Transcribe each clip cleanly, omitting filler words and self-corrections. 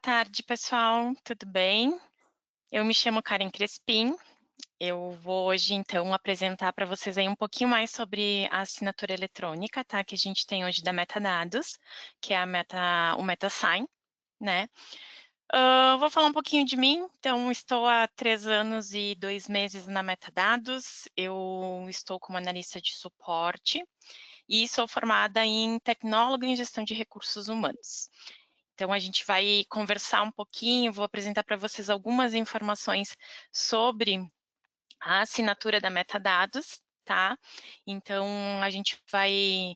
tarde, pessoal. Tudo bem? Eu me chamo Karen Crespim. Eu vou hoje, então, apresentar para vocês aí um pouquinho mais sobre a assinatura eletrônica, tá? Que a gente tem hoje da Metadados, que é o MetaSign, né? Vou falar um pouquinho de mim. Então, estou há 3 anos e 2 meses na Metadados. Eu estou como analista de suporte e sou formada em tecnóloga em gestão de recursos humanos. Então, a gente vai conversar um pouquinho, vou apresentar para vocês algumas informações sobre a assinatura da Metadados, tá? Então, a gente vai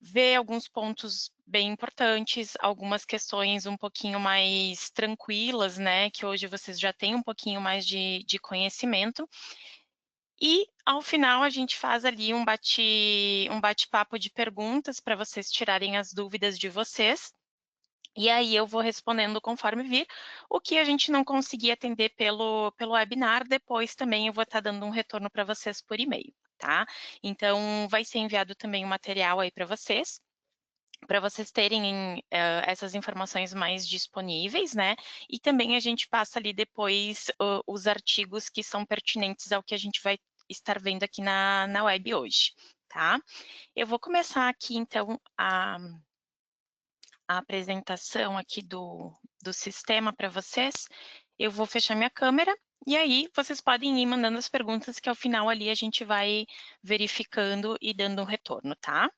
ver alguns pontos bem importantes, algumas questões um pouquinho mais tranquilas, né? Que hoje vocês já têm um pouquinho mais de conhecimento. E, ao final, a gente faz ali um bate-papo de perguntas para vocês tirarem as dúvidas de vocês. E aí eu vou respondendo conforme vir. O que a gente não conseguir atender pelo webinar, depois também eu vou estar dando um retorno para vocês por e-mail, tá? Então, vai ser enviado também o material aí para vocês terem essas informações mais disponíveis, né? E também a gente passa ali depois os artigos que são pertinentes ao que a gente vai estar vendo aqui na web hoje, tá? Eu vou começar aqui, então, a apresentação aqui do sistema para vocês. Eu vou fechar minha câmera e aí vocês podem ir mandando as perguntas que ao final ali a gente vai verificando e dando um retorno, tá?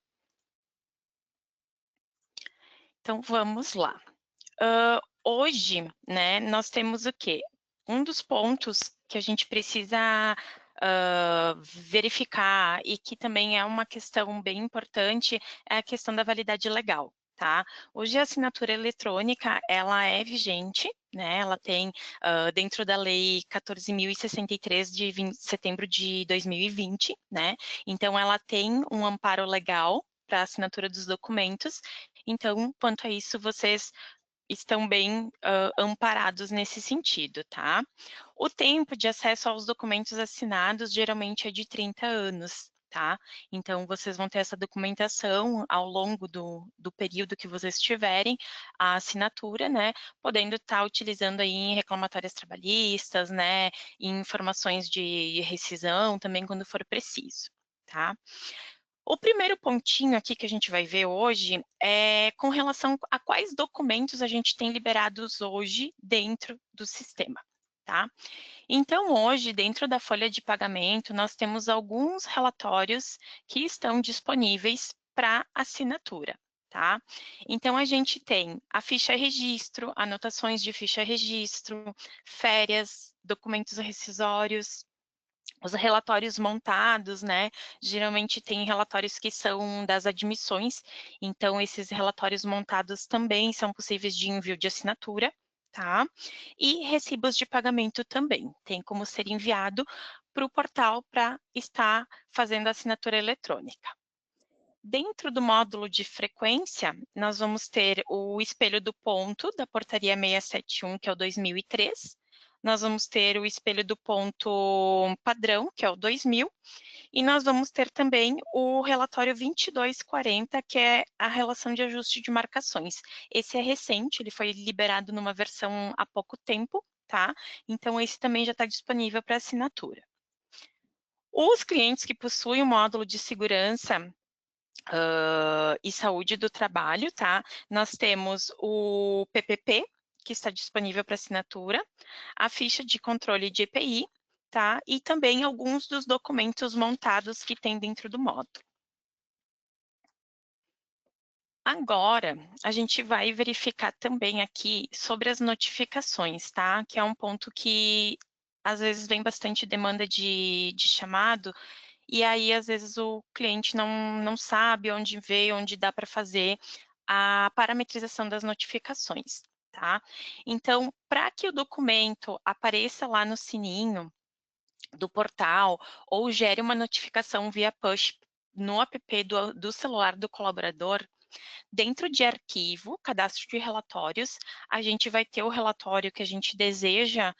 Então, vamos lá. Hoje, né, nós temos o quê? Um dos pontos que a gente precisa verificar e que também é uma questão bem importante é a questão da validade legal, tá? Hoje a assinatura eletrônica, ela é vigente, né? Ela tem, dentro da lei 14.063 de setembro de 2020, né? Então, ela tem um amparo legal para a assinatura dos documentos. Então, quanto a isso, vocês estão bem amparados nesse sentido, tá? O tempo de acesso aos documentos assinados geralmente é de 30 anos, tá? Então, vocês vão ter essa documentação ao longo do período que vocês tiverem a assinatura, né? Podendo estar utilizando aí em reclamatórias trabalhistas, né? Em informações de rescisão também quando for preciso, tá? O primeiro pontinho aqui que a gente vai ver hoje é com relação a quais documentos a gente tem liberados hoje dentro do sistema, tá? Então, hoje, dentro da folha de pagamento, nós temos alguns relatórios que estão disponíveis para assinatura, tá? Então, a gente tem a ficha registro, anotações de ficha registro, férias, documentos rescisórios, os relatórios montados, né? Geralmente tem relatórios que são das admissões, então esses relatórios montados também são possíveis de envio de assinatura, tá? E recibos de pagamento também, tem como ser enviado para o portal para estar fazendo a assinatura eletrônica. Dentro do módulo de frequência, nós vamos ter o espelho do ponto da portaria 671, que é o 2003. Nós vamos ter o espelho do ponto padrão, que é o 2000. E nós vamos ter também o relatório 2240, que é a relação de ajuste de marcações. Esse é recente, ele foi liberado numa versão há pouco tempo, tá? Então, esse também já está disponível para assinatura. Os clientes que possuem o módulo de segurança e saúde do trabalho, tá? Nós temos o PPP, que está disponível para assinatura, a ficha de controle de EPI, tá? E também alguns dos documentos montados que tem dentro do módulo. Agora, a gente vai verificar também aqui sobre as notificações, tá? Que é um ponto que às vezes vem bastante demanda de chamado, e aí às vezes o cliente não sabe onde ver, onde dá para fazer a parametrização das notificações, tá? Então, para que o documento apareça lá no sininho do portal ou gere uma notificação via push no app do celular do colaborador, dentro de arquivo, cadastro de relatórios, a gente vai ter o relatório que a gente deseja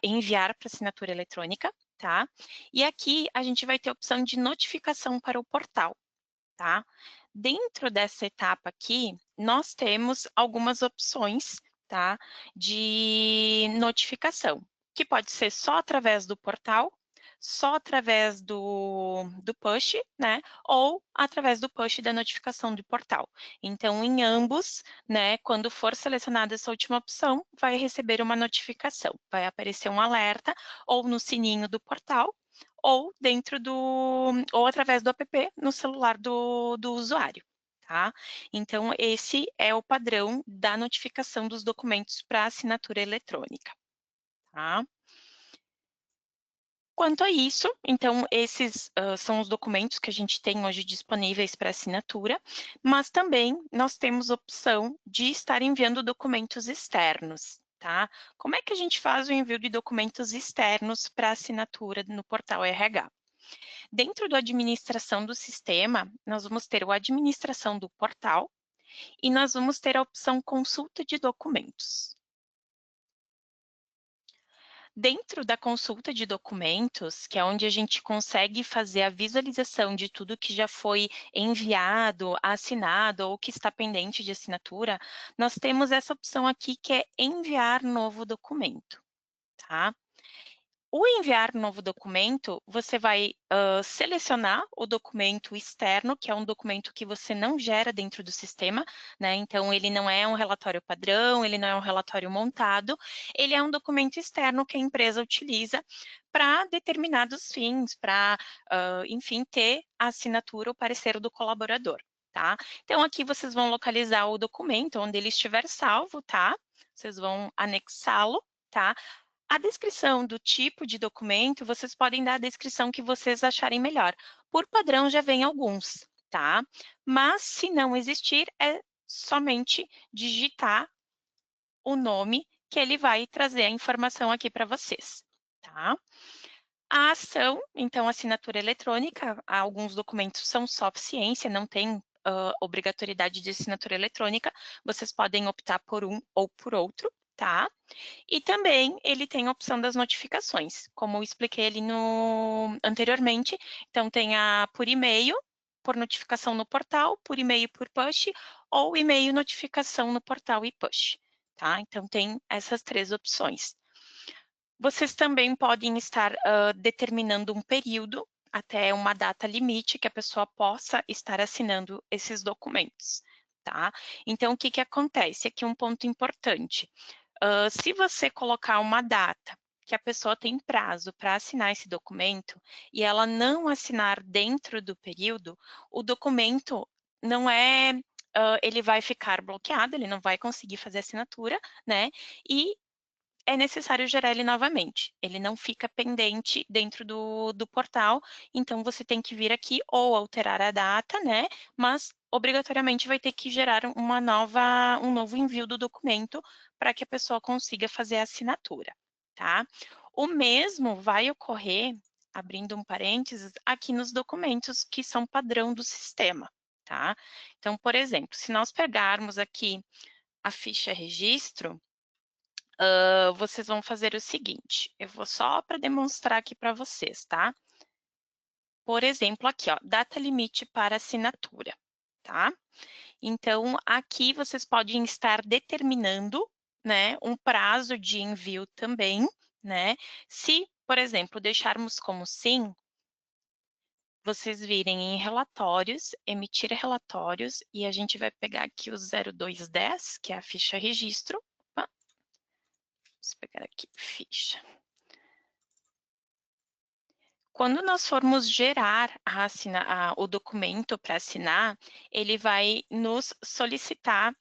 enviar para assinatura eletrônica, tá? E aqui a gente vai ter a opção de notificação para o portal, tá? Dentro dessa etapa aqui, nós temos algumas opções, tá, de notificação, que pode ser só através do portal, só através do push, né, ou através do push da notificação do portal. Então, em ambos, né, quando for selecionada essa última opção, vai receber uma notificação, vai aparecer um alerta ou no sininho do portal, ou dentro ou através do app no celular do usuário, tá? Então, esse é o padrão da notificação dos documentos para assinatura eletrônica, tá? Quanto a isso, então, esses são os documentos que a gente tem hoje disponíveis para assinatura, mas também nós temos opção de estar enviando documentos externos, tá? Como é que a gente faz o envio de documentos externos para assinatura no portal RH? Dentro do administração do sistema, nós vamos ter o administração do portal e nós vamos ter a opção consulta de documentos. Dentro da consulta de documentos, que é onde a gente consegue fazer a visualização de tudo que já foi enviado, assinado ou que está pendente de assinatura, nós temos essa opção aqui que é enviar novo documento, tá? O enviar novo documento, você vai selecionar o documento externo, que é um documento que você não gera dentro do sistema, né? Então, ele não é um relatório padrão, ele não é um relatório montado, ele é um documento externo que a empresa utiliza para determinados fins, para, enfim, ter a assinatura ou parecer do colaborador, tá? Então, aqui vocês vão localizar o documento onde ele estiver salvo, tá? Vocês vão anexá-lo, tá? A descrição do tipo de documento, vocês podem dar a descrição que vocês acharem melhor. Por padrão, já vem alguns, tá? Mas, se não existir, é somente digitar o nome que ele vai trazer a informação aqui para vocês, tá? A ação, então, assinatura eletrônica, alguns documentos são só ciência, não tem obrigatoriedade de assinatura eletrônica, vocês podem optar por um ou por outro, tá? E também ele tem a opção das notificações, como eu expliquei ali anteriormente. Então, tem a por e-mail, por notificação no portal, por e-mail por push, ou e-mail notificação no portal e push, tá? Então, tem essas três opções. Vocês também podem estar determinando um período, até uma data limite, que a pessoa possa estar assinando esses documentos, tá? Então, o que acontece? Aqui um ponto importante. Se você colocar uma data que a pessoa tem prazo para assinar esse documento e ela não assinar dentro do período, o documento não é, ele vai ficar bloqueado, ele não vai conseguir fazer assinatura, né? E é necessário gerar ele novamente. Ele não fica pendente dentro do portal, então você tem que vir aqui ou alterar a data, né? Mas obrigatoriamente vai ter que gerar um novo envio do documento para que a pessoa consiga fazer a assinatura, tá? O mesmo vai ocorrer, abrindo um parênteses, aqui nos documentos que são padrão do sistema, tá? Então, por exemplo, se nós pegarmos aqui a ficha registro, vocês vão fazer o seguinte, eu vou só para demonstrar aqui para vocês, tá? Por exemplo, aqui, ó, data limite para assinatura, tá? Então, aqui vocês podem estar determinando, né, um prazo de envio também, né? Se, por exemplo, deixarmos como sim, vocês virem em relatórios, emitir relatórios, e a gente vai pegar aqui o 0210, que é a ficha registro. Opa, vamos pegar aqui, ficha. Quando nós formos gerar o documento para assinar, ele vai nos solicitar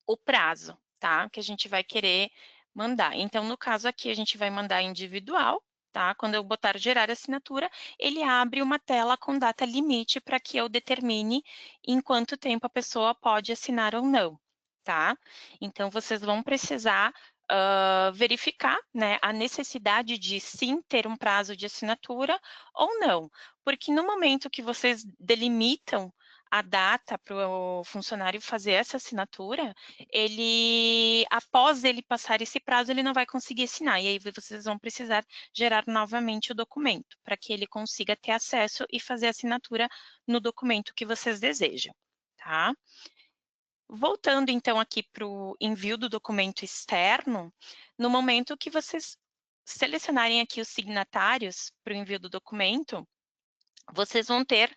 o prazo, tá? Que a gente vai querer mandar. Então, no caso aqui, a gente vai mandar individual, tá? Quando eu botar gerar assinatura, ele abre uma tela com data limite para que eu determine em quanto tempo a pessoa pode assinar ou não, tá? Então, vocês vão precisar verificar, né, a necessidade de sim ter um prazo de assinatura ou não, porque no momento que vocês delimitam a data para o funcionário fazer essa assinatura, após ele passar esse prazo, ele não vai conseguir assinar, e aí vocês vão precisar gerar novamente o documento, para que ele consiga ter acesso e fazer a assinatura no documento que vocês desejam, tá? Voltando, então, aqui para o envio do documento externo, no momento que vocês selecionarem aqui os signatários para o envio do documento, vocês vão ter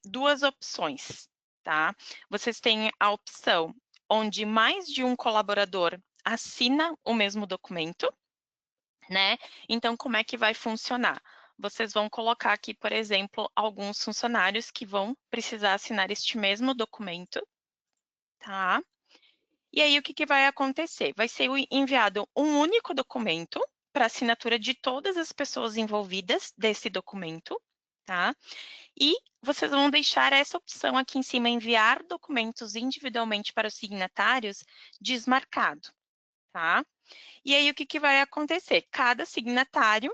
duas opções, tá? Vocês têm a opção onde mais de um colaborador assina o mesmo documento, né? Então, como é que vai funcionar? Vocês vão colocar aqui, por exemplo, alguns funcionários que vão precisar assinar este mesmo documento, tá? E aí, o que vai acontecer? Vai ser enviado um único documento para assinatura de todas as pessoas envolvidas desse documento, tá? E vocês vão deixar essa opção aqui em cima, enviar documentos individualmente para os signatários, desmarcado, tá? E aí, o que vai acontecer? Cada signatário,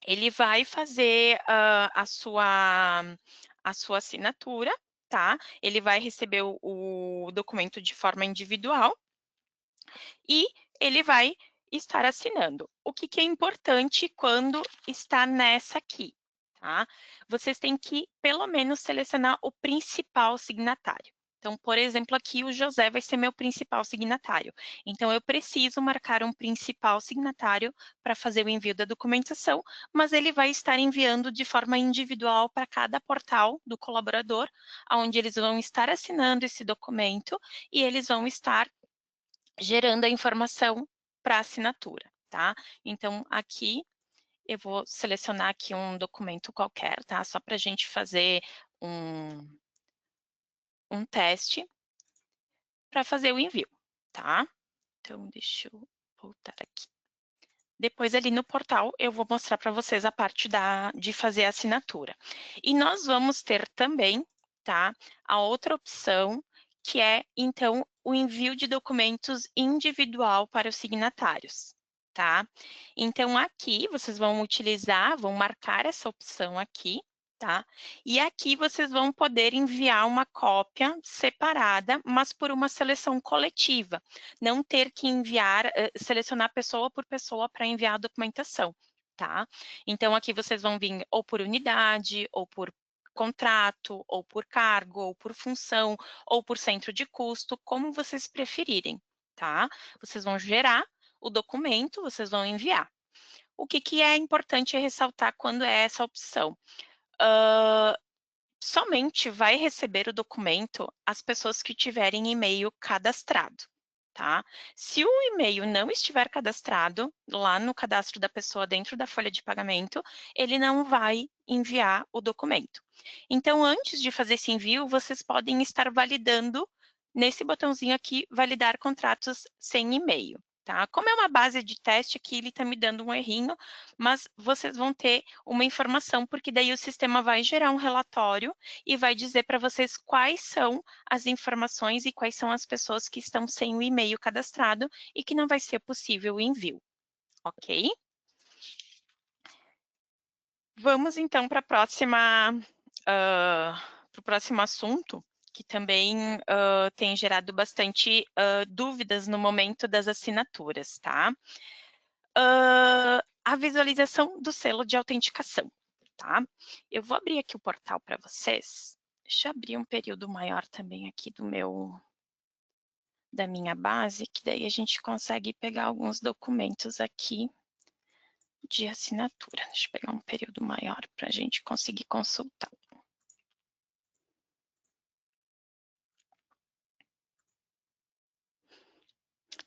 ele vai fazer a sua assinatura, tá? Ele vai receber o documento de forma individual e ele vai estar assinando. O que é importante quando está nessa aqui, tá? Vocês têm que, pelo menos, selecionar o principal signatário. Então, por exemplo, aqui o José vai ser meu principal signatário. Então, eu preciso marcar um principal signatário para fazer o envio da documentação, mas ele vai estar enviando de forma individual para cada portal do colaborador, onde eles vão estar assinando esse documento e eles vão estar gerando a informação para assinatura, tá? Então, aqui eu vou selecionar aqui um documento qualquer, tá? Só para a gente fazer um teste para fazer o envio, tá? Então, deixa eu voltar aqui. Depois, ali no portal, eu vou mostrar para vocês a parte de fazer a assinatura. E nós vamos ter também, tá? A outra opção, que é, então, o envio de documentos individual para os signatários, tá? Então, aqui, vocês vão vão marcar essa opção aqui, tá? E aqui vocês vão poder enviar uma cópia separada, mas por uma seleção coletiva. Não ter que enviar, selecionar pessoa por pessoa para enviar a documentação, tá? Então, aqui vocês vão vir ou por unidade, ou por contrato, ou por cargo, ou por função, ou por centro de custo, como vocês preferirem, tá? Vocês vão gerar o documento, vocês vão enviar. O que é importante ressaltar quando é essa opção? Somente vai receber o documento as pessoas que tiverem e-mail cadastrado, tá? Se o e-mail não estiver cadastrado lá no cadastro da pessoa dentro da folha de pagamento, ele não vai enviar o documento. Então, antes de fazer esse envio, vocês podem estar validando nesse botãozinho aqui, validar contratos sem e-mail. Tá? Como é uma base de teste aqui, ele está me dando um errinho, mas vocês vão ter uma informação, porque daí o sistema vai gerar um relatório e vai dizer para vocês quais são as informações e quais são as pessoas que estão sem o e-mail cadastrado e que não vai ser possível o envio, ok? Vamos então para o próximo assunto, que também tem gerado bastante dúvidas no momento das assinaturas, tá? A visualização do selo de autenticação, tá? Eu vou abrir aqui o portal para vocês. Deixa eu abrir um período maior também aqui da minha base, que daí a gente consegue pegar alguns documentos aqui de assinatura. Deixa eu pegar um período maior para a gente conseguir consultar.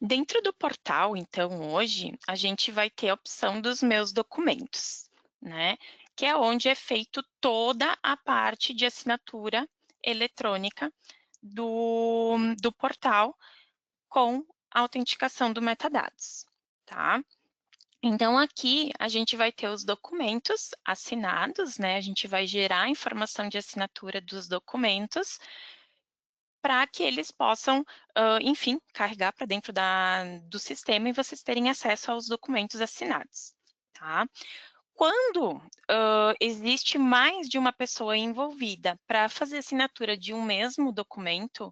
Dentro do portal, então, hoje, a gente vai ter a opção dos meus documentos, né? Que é onde é feito toda a parte de assinatura eletrônica do portal com a autenticação do metadados, tá? Então, aqui a gente vai ter os documentos assinados, né? A gente vai gerar a informação de assinatura dos documentos para que eles possam, enfim, carregar para dentro do sistema e vocês terem acesso aos documentos assinados, tá? Quando existe mais de uma pessoa envolvida para fazer assinatura de um mesmo documento,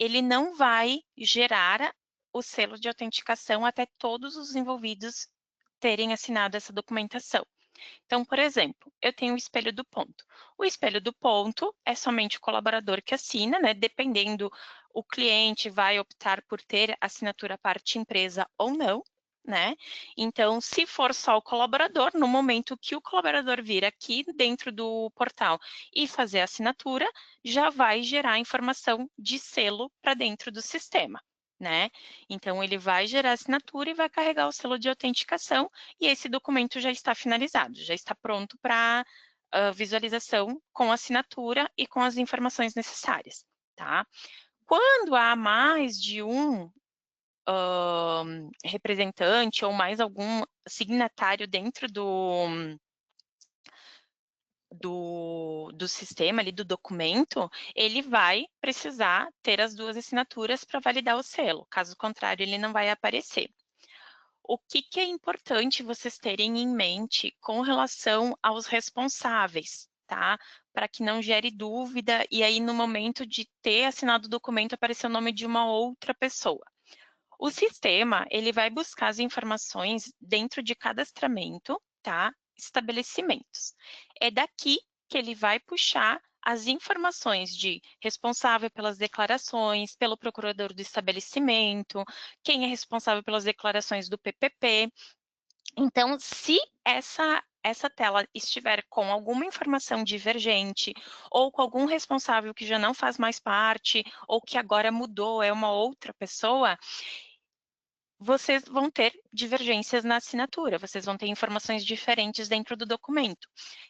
ele não vai gerar o selo de autenticação até todos os envolvidos terem assinado essa documentação. Então, por exemplo, eu tenho o espelho do ponto. O espelho do ponto é somente o colaborador que assina, né? Dependendo, o cliente vai optar por ter assinatura parte empresa ou não, né? Então, se for só o colaborador, no momento que o colaborador vir aqui dentro do portal e fazer a assinatura, já vai gerar informação de selo para dentro do sistema, né? Então, ele vai gerar assinatura e vai carregar o selo de autenticação e esse documento já está finalizado, já está pronto para visualização com assinatura e com as informações necessárias, tá? Quando há mais de um representante ou mais algum signatário dentro do sistema ali, do documento, ele vai precisar ter as duas assinaturas para validar o selo, caso contrário, ele não vai aparecer. O que é importante vocês terem em mente com relação aos responsáveis, tá? Para que não gere dúvida e aí no momento de ter assinado o documento aparecer o nome de uma outra pessoa. O sistema, ele vai buscar as informações dentro de cadastramento, tá? Estabelecimentos. É daqui que ele vai puxar as informações de responsável pelas declarações, pelo procurador do estabelecimento, quem é responsável pelas declarações do PPP. Então, se essa tela estiver com alguma informação divergente ou com algum responsável que já não faz mais parte ou que agora mudou, é uma outra pessoa, vocês vão ter divergências na assinatura, vocês vão ter informações diferentes dentro do documento.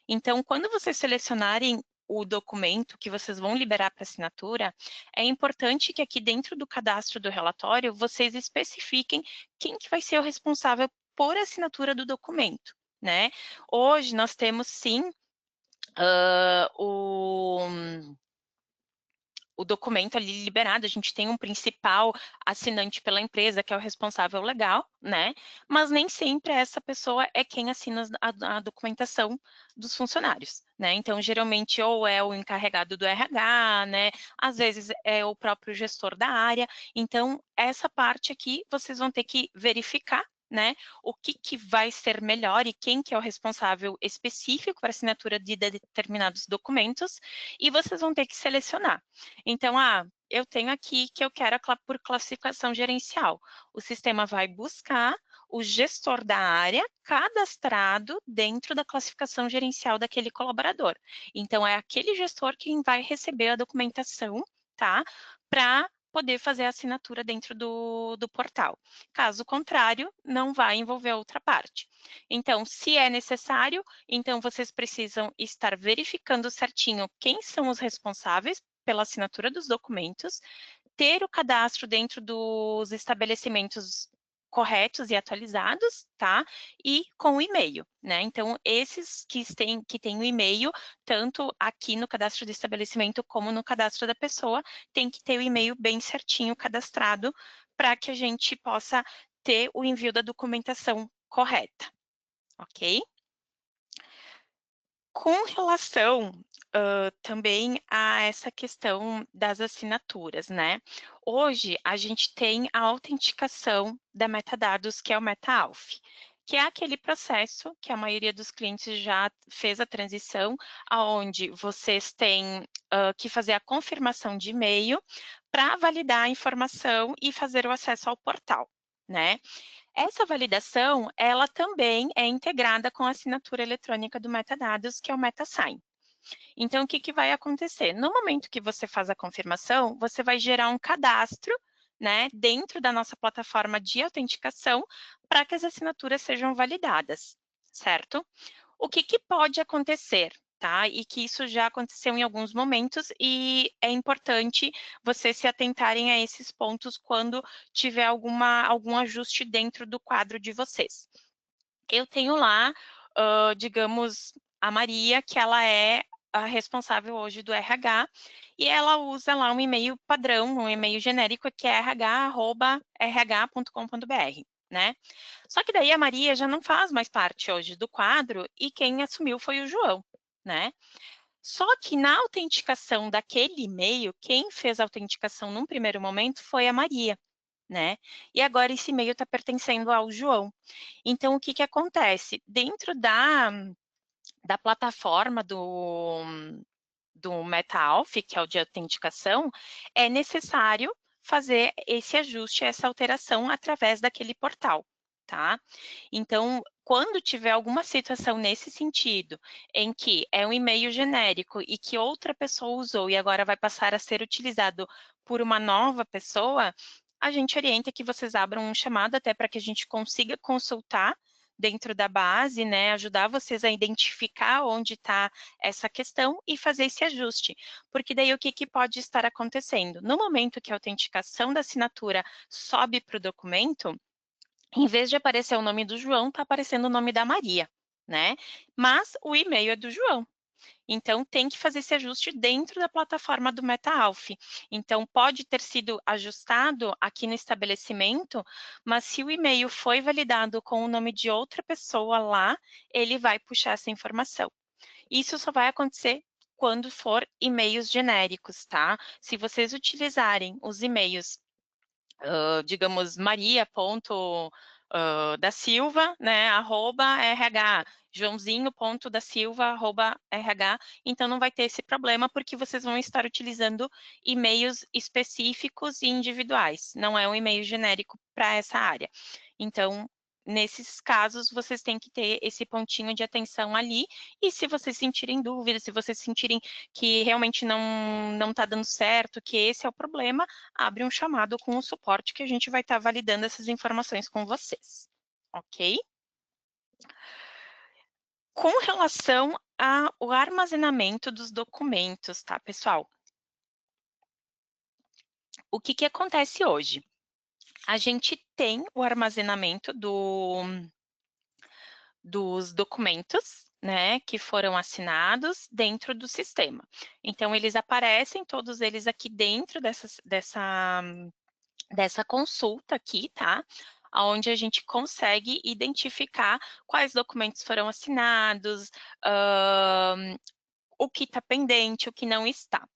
Então, quando vocês selecionarem o documento que vocês vão liberar para assinatura, é importante que aqui dentro do cadastro do relatório, vocês especifiquem quem que vai ser o responsável por assinatura do documento, né? Hoje nós temos sim o documento ali liberado, a gente tem um principal assinante pela empresa, que é o responsável legal, né? Mas nem sempre essa pessoa é quem assina a documentação dos funcionários, né? Então, geralmente, ou é o encarregado do RH, né? Às vezes é o próprio gestor da área. Então, essa parte aqui, vocês vão ter que verificar, né, o que vai ser melhor e quem que é o responsável específico para assinatura de determinados documentos, e vocês vão ter que selecionar. Então, eu tenho aqui que eu quero por classificação gerencial. O sistema vai buscar o gestor da área cadastrado dentro da classificação gerencial daquele colaborador. Então, é aquele gestor quem vai receber a documentação, tá? Para poder fazer a assinatura dentro do portal. Caso contrário, não vai envolver outra parte. Então, se é necessário, então vocês precisam estar verificando certinho quem são os responsáveis pela assinatura dos documentos, ter o cadastro dentro dos estabelecimentos corretos e atualizados, tá? E com o e-mail, né? Então, esses que têm o e-mail, tanto aqui no cadastro do estabelecimento como no cadastro da pessoa, tem que ter o e-mail bem certinho cadastrado para que a gente possa ter o envio da documentação correta, ok? Com relação também a essa questão das assinaturas, né? Hoje, a gente tem a autenticação da metadados, que é o MetaAuth, que é aquele processo que a maioria dos clientes já fez a transição, aonde vocês têm que fazer a confirmação de e-mail para validar a informação e fazer o acesso ao portal, né? Essa validação, ela também é integrada com a assinatura eletrônica do metadados, que é o MetaSign. Então, o que vai acontecer? No momento que você faz a confirmação, você vai gerar um cadastro, né, dentro da nossa plataforma de autenticação para que as assinaturas sejam validadas, certo? O que pode acontecer? Tá? E que isso já aconteceu em alguns momentos e é importante vocês se atentarem a esses pontos quando tiver algum ajuste dentro do quadro de vocês. Eu tenho lá, digamos, a Maria, que ela é a responsável hoje do RH, e ela usa lá um e-mail padrão, um e-mail genérico, que é rh@rh.com.br, né? Só que daí a Maria já não faz mais parte hoje do quadro e quem assumiu foi o João, né? Só que na autenticação daquele e-mail, quem fez a autenticação num primeiro momento foi a Maria, né? E agora esse e-mail está pertencendo ao João. Então, o que acontece? Dentro da plataforma do MetaAuth, que é o de autenticação, é necessário fazer esse ajuste, essa alteração através daquele portal, tá? Então, quando tiver alguma situação nesse sentido, em que é um e-mail genérico e que outra pessoa usou e agora vai passar a ser utilizado por uma nova pessoa, a gente orienta que vocês abram um chamado até para que a gente consiga consultar dentro da base, né, ajudar vocês a identificar onde está essa questão e fazer esse ajuste. Porque daí o que pode estar acontecendo? No momento que a autenticação da assinatura sobe para o documento, em vez de aparecer o nome do João, está aparecendo o nome da Maria, né? Mas o e-mail é do João. Então, tem que fazer esse ajuste dentro da plataforma do MetaAuth. Então, pode ter sido ajustado aqui no estabelecimento, mas se o e-mail foi validado com o nome de outra pessoa lá, ele vai puxar essa informação. Isso só vai acontecer quando for e-mails genéricos, tá? Se vocês utilizarem os e-mails digamos, maria.da Silva, né, @rh, joãozinho.da Silva, @rh, então não vai ter esse problema, porque vocês vão estar utilizando e-mails específicos e individuais, não é um e-mail genérico para essa área. Então, nesses casos, vocês têm que ter esse pontinho de atenção ali, e se vocês sentirem dúvidas, se vocês sentirem que realmente não está dando certo, que esse é o problema, abre um chamado com o suporte que a gente vai estar validando essas informações com vocês, ok? Com relação ao armazenamento dos documentos, tá, pessoal? O que acontece hoje? A gente tem o armazenamento dos documentos, né, que foram assinados dentro do sistema. Então, eles aparecem, todos eles aqui dentro dessa consulta aqui, tá? Onde a gente consegue identificar quais documentos foram assinados, o que está pendente, o que não está.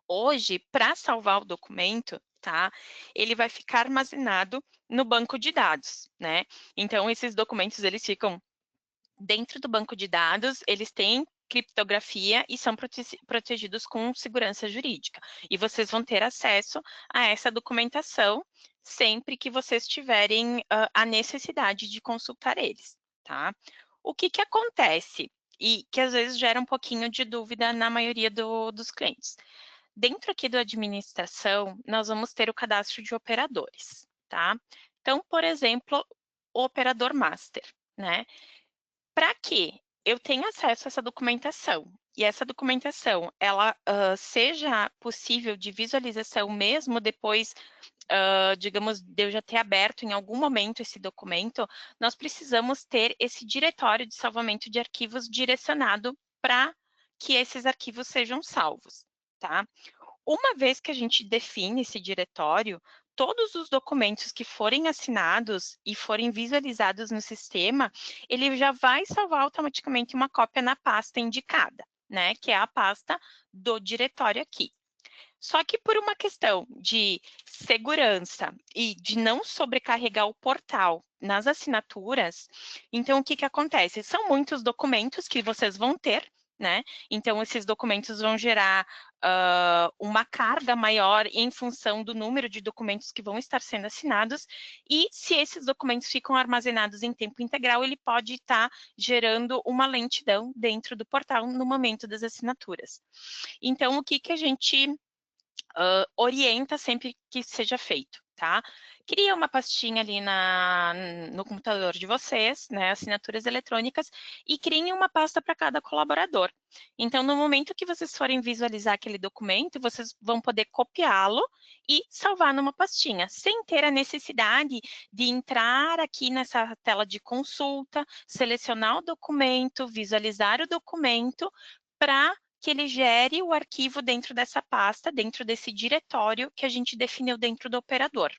Hoje, para salvar o documento, tá? Ele vai ficar armazenado no banco de dados, né? Então, esses documentos, eles ficam dentro do banco de dados, eles têm criptografia e são protegidos com segurança jurídica. E vocês vão ter acesso a essa documentação sempre que vocês tiverem a necessidade de consultar eles, tá? O que acontece? E que às vezes gera um pouquinho de dúvida na maioria dos clientes. Dentro aqui do administração, nós vamos ter o cadastro de operadores, tá? Então, por exemplo, o operador master, né? Para que eu tenha acesso a essa documentação e essa documentação ela seja possível de visualização mesmo depois, digamos, de eu já ter aberto em algum momento esse documento, nós precisamos ter esse diretório de salvamento de arquivos direcionado para que esses arquivos sejam salvos, tá? Uma vez que a gente define esse diretório, todos os documentos que forem assinados e forem visualizados no sistema, ele já vai salvar automaticamente uma cópia na pasta indicada, né? Que é a pasta do diretório aqui. Só que por uma questão de segurança e de não sobrecarregar o portal nas assinaturas, então o que acontece? São muitos documentos que vocês vão ter, né? Então esses documentos vão gerar uma carga maior em função do número de documentos que vão estar sendo assinados, e se esses documentos ficam armazenados em tempo integral, ele pode estar gerando uma lentidão dentro do portal no momento das assinaturas. Então, o que a gente orienta sempre que seja feito, tá? Cria uma pastinha ali no computador de vocês, né, assinaturas eletrônicas, e criem uma pasta para cada colaborador. Então, no momento que vocês forem visualizar aquele documento, vocês vão poder copiá-lo e salvar numa pastinha, sem ter a necessidade de entrar aqui nessa tela de consulta, selecionar o documento, visualizar o documento, para que ele gere o arquivo dentro dessa pasta, dentro desse diretório que a gente definiu dentro do operador,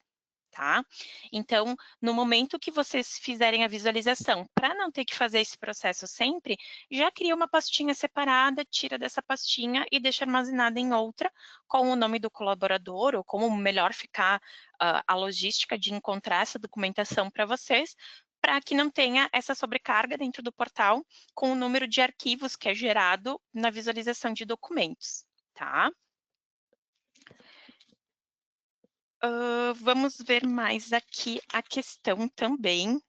tá? Então, no momento que vocês fizerem a visualização, para não ter que fazer esse processo sempre, já cria uma pastinha separada, tira dessa pastinha e deixa armazenada em outra, com o nome do colaborador, ou como melhor ficar a logística de encontrar essa documentação para vocês, para que não tenha essa sobrecarga dentro do portal com o número de arquivos que é gerado na visualização de documentos, tá? Vamos ver mais aqui a questão também.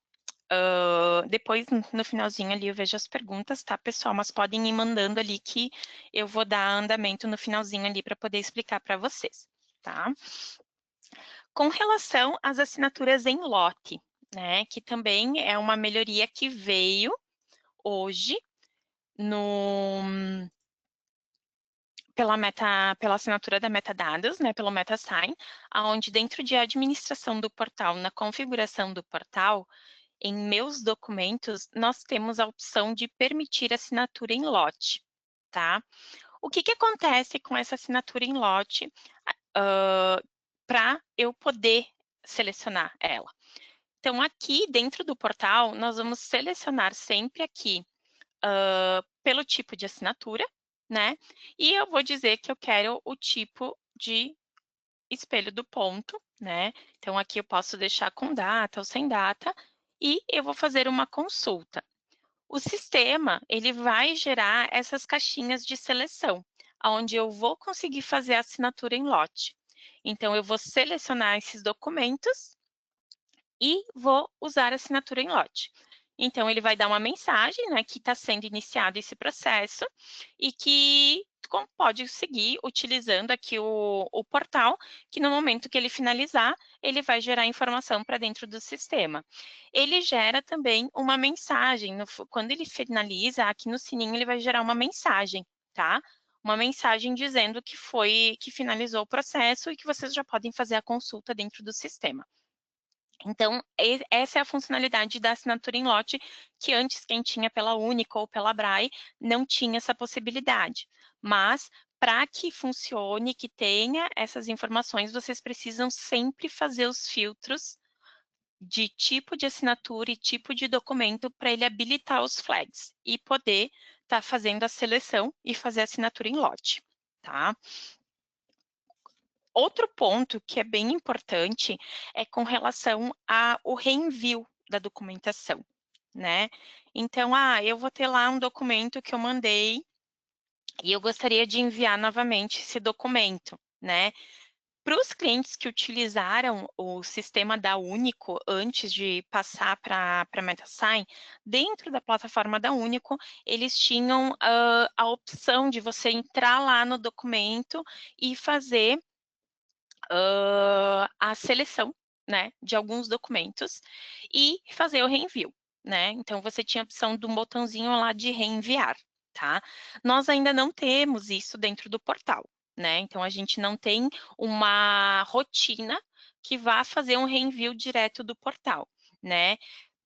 Depois, no finalzinho ali, eu vejo as perguntas, tá, pessoal? Mas podem ir mandando ali que eu vou dar andamento no finalzinho ali para poder explicar para vocês, tá? Com relação às assinaturas em lote, né, que também é uma melhoria que veio hoje pela assinatura da metadados, né, pelo MetaSign, onde dentro de administração do portal, na configuração do portal, em meus documentos, nós temos a opção de permitir assinatura em lote, tá? O que acontece com essa assinatura em lote para eu poder selecionar ela? Então, aqui dentro do portal, nós vamos selecionar sempre aqui pelo tipo de assinatura, né? E eu vou dizer que eu quero o tipo de espelho do ponto, né? Então, aqui eu posso deixar com data ou sem data, e eu vou fazer uma consulta. O sistema, ele vai gerar essas caixinhas de seleção, onde eu vou conseguir fazer a assinatura em lote. Então, eu vou selecionar esses documentos e vou usar a assinatura em lote. Então, ele vai dar uma mensagem, né, que está sendo iniciado esse processo e que pode seguir utilizando aqui o portal, que no momento que ele finalizar, ele vai gerar informação para dentro do sistema. Ele gera também uma mensagem, quando ele finaliza, aqui no sininho ele vai gerar uma mensagem, tá? Uma mensagem dizendo que finalizou o processo e que vocês já podem fazer a consulta dentro do sistema. Então, essa é a funcionalidade da assinatura em lote, que antes quem tinha pela Única ou pela Braille não tinha essa possibilidade. Mas, para que funcione, que tenha essas informações, vocês precisam sempre fazer os filtros de tipo de assinatura e tipo de documento para ele habilitar os flags e poder estar fazendo a seleção e fazer a assinatura em lote, tá? Outro ponto que é bem importante é com relação ao reenvio da documentação, né? Então, eu vou ter lá um documento que eu mandei e eu gostaria de enviar novamente esse documento, né? Para os clientes que utilizaram o sistema da Único antes de passar para a MetaSign, dentro da plataforma da Único, eles tinham a opção de você entrar lá no documento e fazer a seleção, né, de alguns documentos e fazer o reenvio, né? Então, você tinha a opção de um botãozinho lá de reenviar, tá? Nós ainda não temos isso dentro do portal, né? Então, a gente não tem uma rotina que vá fazer um reenvio direto do portal, né?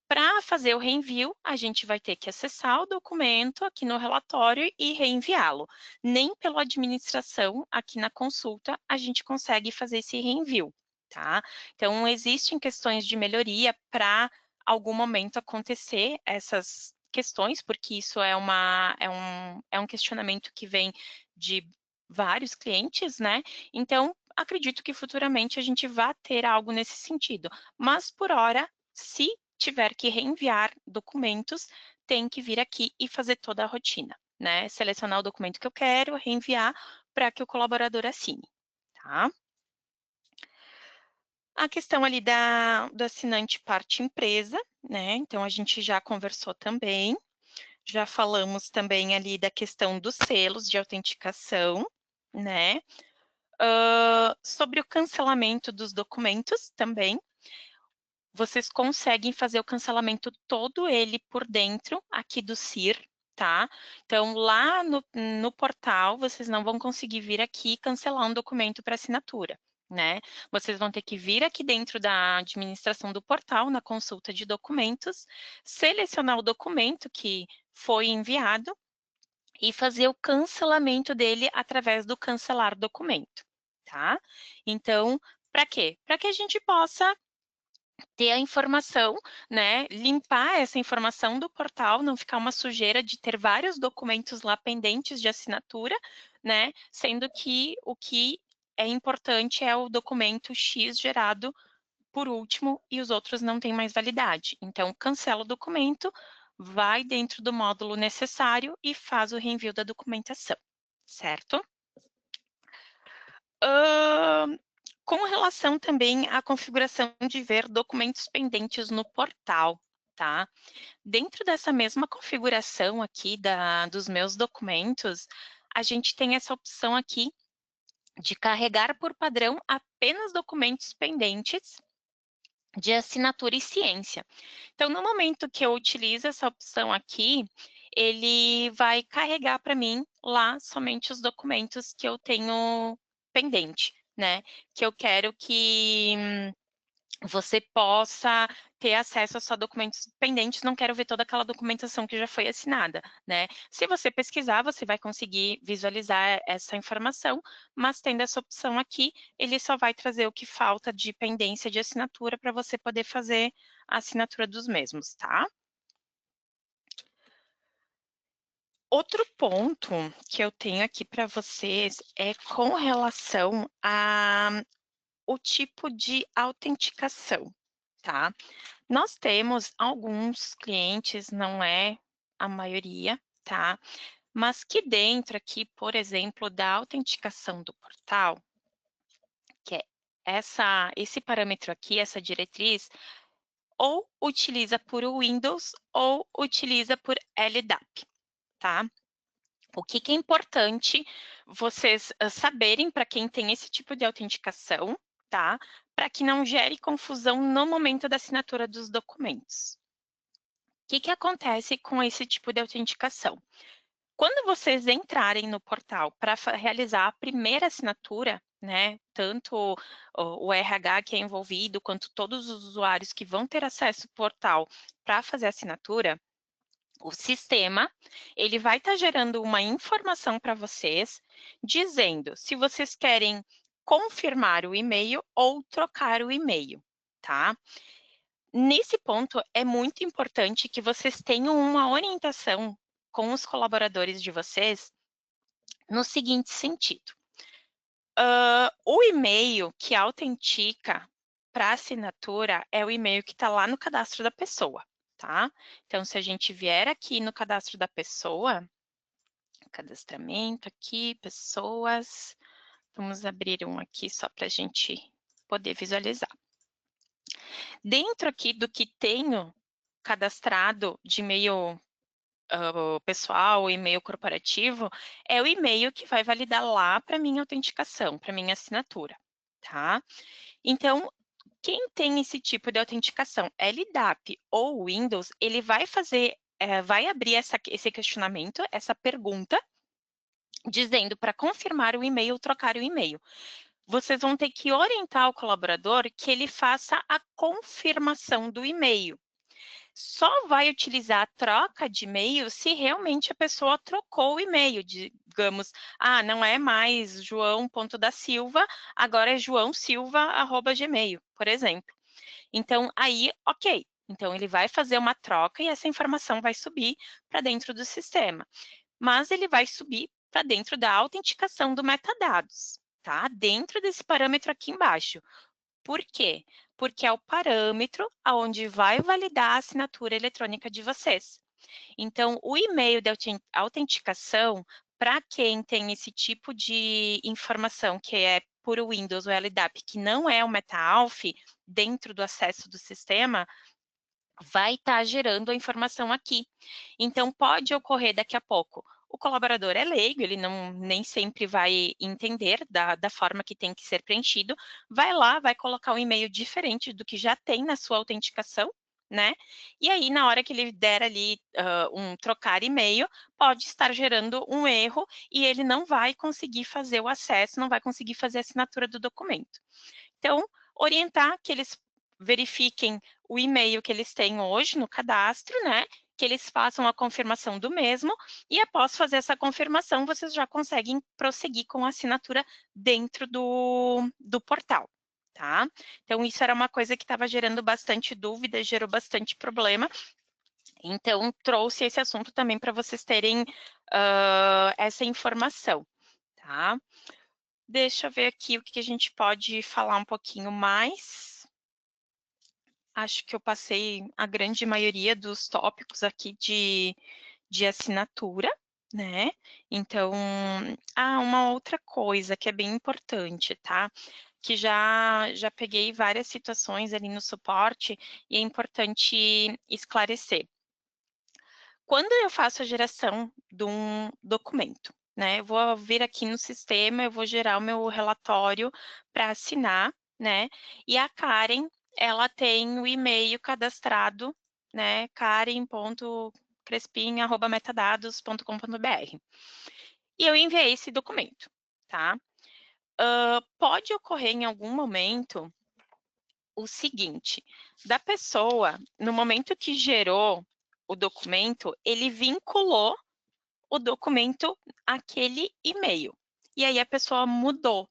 Para fazer o reenvio, a gente vai ter que acessar o documento aqui no relatório e reenviá-lo. Nem pela administração, aqui na consulta, a gente consegue fazer esse reenvio, tá? Então, existem questões de melhoria para algum momento acontecer essas questões, porque isso é um questionamento que vem de vários clientes, né? Então, acredito que futuramente a gente vai ter algo nesse sentido. Mas, por hora, se tiver que reenviar documentos, tem que vir aqui e fazer toda a rotina, né? Selecionar o documento que eu quero, reenviar para que o colaborador assine, tá? A questão ali do assinante parte empresa, né? Então, a gente já conversou também, já falamos também ali da questão dos selos de autenticação, né? Sobre o cancelamento dos documentos também, vocês conseguem fazer o cancelamento todo ele por dentro aqui do CIR, tá? Então, lá no portal, vocês não vão conseguir vir aqui e cancelar um documento para assinatura, né? Vocês vão ter que vir aqui dentro da administração do portal, na consulta de documentos, selecionar o documento que foi enviado e fazer o cancelamento dele através do cancelar documento, tá? Então, para quê? Para que a gente possa ter a informação, né, limpar essa informação do portal, não ficar uma sujeira de ter vários documentos lá pendentes de assinatura, né, sendo que o que é importante é o documento X gerado por último e os outros não têm mais validade. Então, cancela o documento, vai dentro do módulo necessário e faz o reenvio da documentação, certo? Com relação também à configuração de ver documentos pendentes no portal, tá? Dentro dessa mesma configuração aqui dos meus documentos, a gente tem essa opção aqui de carregar por padrão apenas documentos pendentes de assinatura e ciência. Então, no momento que eu utilizo essa opção aqui, ele vai carregar para mim lá somente os documentos que eu tenho pendente, né? Que eu quero que você possa ter acesso a só documentos pendentes, não quero ver toda aquela documentação que já foi assinada, né? Se você pesquisar, você vai conseguir visualizar essa informação, mas tendo essa opção aqui, ele só vai trazer o que falta de pendência de assinatura para você poder fazer a assinatura dos mesmos, tá? Outro ponto que eu tenho aqui para vocês é com relação ao tipo de autenticação, tá? Nós temos alguns clientes, não é a maioria, tá? Mas que dentro aqui, por exemplo, da autenticação do portal, que é esse parâmetro aqui, essa diretriz, ou utiliza por Windows ou utiliza por LDAP, tá? O que é importante vocês saberem para quem tem esse tipo de autenticação, tá? Para que não gere confusão no momento da assinatura dos documentos. O que acontece com esse tipo de autenticação? Quando vocês entrarem no portal para realizar a primeira assinatura, né, tanto o RH que é envolvido, quanto todos os usuários que vão ter acesso ao portal para fazer a assinatura, o sistema, ele vai estar gerando uma informação para vocês, dizendo se vocês querem confirmar o e-mail ou trocar o e-mail, tá? Nesse ponto, é muito importante que vocês tenham uma orientação com os colaboradores de vocês no seguinte sentido. O e-mail que autentica para assinatura é o e-mail que está lá no cadastro da pessoa, tá? Então, se a gente vier aqui no cadastro da pessoa, cadastramento aqui, pessoas, vamos abrir um aqui só para a gente poder visualizar. Dentro aqui do que tenho cadastrado de e-mail pessoal, e-mail corporativo, é o e-mail que vai validar lá para minha autenticação, para minha assinatura, tá? Então, quem tem esse tipo de autenticação, LDAP ou Windows, ele vai fazer, vai abrir esse questionamento, essa pergunta, dizendo para confirmar o e-mail ou trocar o e-mail. Vocês vão ter que orientar o colaborador que ele faça a confirmação do e-mail. Só vai utilizar a troca de e-mail se realmente a pessoa trocou o e-mail, digamos, não é mais joão.dasilva, agora é joãosilva@gmail, por exemplo. Então, aí, ok. Então, ele vai fazer uma troca e essa informação vai subir para dentro do sistema. Mas ele vai subir para dentro da autenticação do metadados, tá? Dentro desse parâmetro aqui embaixo. Por quê? Porque é o parâmetro aonde vai validar a assinatura eletrônica de vocês. Então, o e-mail de autenticação, para quem tem esse tipo de informação, que é por Windows ou LDAP, que não é o MetaAlf, dentro do acesso do sistema, vai estar gerando a informação aqui. Então, pode ocorrer daqui a pouco. O colaborador é leigo, ele nem sempre vai entender da forma que tem que ser preenchido. Vai lá, vai colocar um e-mail diferente do que já tem na sua autenticação, né? E aí, na hora que ele der ali um trocar e-mail, pode estar gerando um erro e ele não vai conseguir fazer o acesso, não vai conseguir fazer a assinatura do documento. Então, orientar que eles verifiquem o e-mail que eles têm hoje no cadastro, né? Que eles façam a confirmação do mesmo e após fazer essa confirmação, vocês já conseguem prosseguir com a assinatura dentro do portal, tá? Então, isso era uma coisa que estava gerando bastante dúvida, gerou bastante problema. Então, trouxe esse assunto também para vocês terem essa informação, tá? Deixa eu ver aqui o que a gente pode falar um pouquinho mais. acho que eu passei a grande maioria dos tópicos aqui de assinatura, né? Então, uma outra coisa que é bem importante, tá? Que já peguei várias situações ali no suporte e é importante esclarecer. Quando eu faço a geração de um documento, né? Eu vou vir aqui no sistema, eu vou gerar o meu relatório para assinar, né? E a Karen, ela tem o e-mail cadastrado, né? karen.crespim@metadados.com.br. E eu enviei esse documento, tá? Pode ocorrer em algum momento o seguinte, da pessoa, no momento que gerou o documento, ele vinculou o documento àquele e-mail. E aí a pessoa mudou.